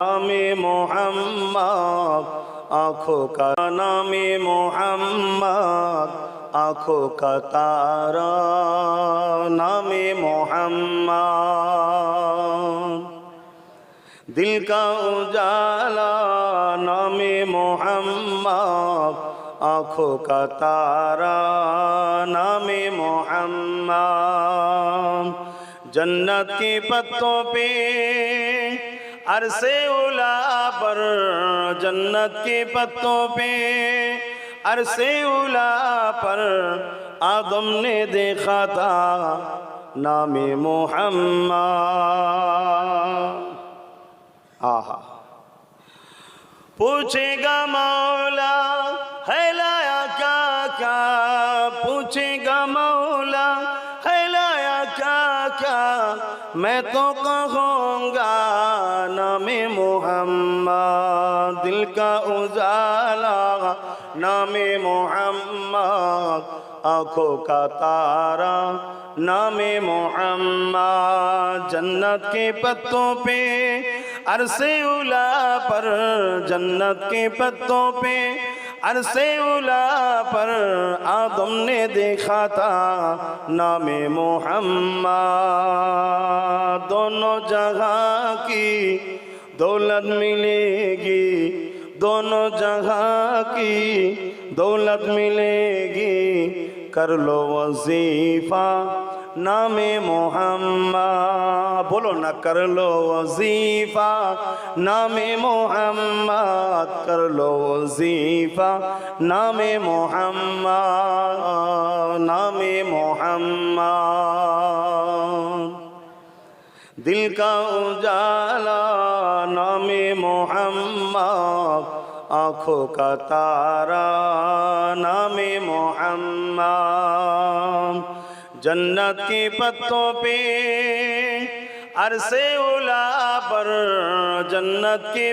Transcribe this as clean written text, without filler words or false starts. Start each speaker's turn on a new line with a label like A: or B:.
A: नामे मोहम्मद आँखों का नामे मोहम्मद आँखों का तारा नामे मोहम्मद दिल का उजाला नामे मोहम्मद आँखों का तारा नामे मोहम्मद जन्नत के पत्तों पे अरसे उला पर जन्नत के पत्तों पे अरसे उला पर आदम ने देखा था नामे मोहम्मद। आहा पूछेगा मौला है लाया क्या क्या, पूछेगा मौला है लाया क्या क्या, मैं तो कहूँगा नामे मोहम्मद दिल का उजाला नामे मोहम्मद आँखों का तारा नामे मोहम्मद जन्नत के पत्तों पे अरसे उला पर जन्नत के पत्तों पे अरसे उला पर आदम ने देखा था नामे मोहम्मद दोनों जगह की दौलत मिलेगी, दोनों जगह की दौलत मिलेगी, कर लो वजीफा नामे मोहम्मद, बोलो ना कर लो वजीफा नामे मोहम्मद, कर लो वजीफा नामे मोहम्मद नामे मोहम्मद दिल का उजाला नामे मोहम्मद आँखों का तारा नामे मोहम्मद जन्नत के पत्तों पे अरसे उला पर जन्नत के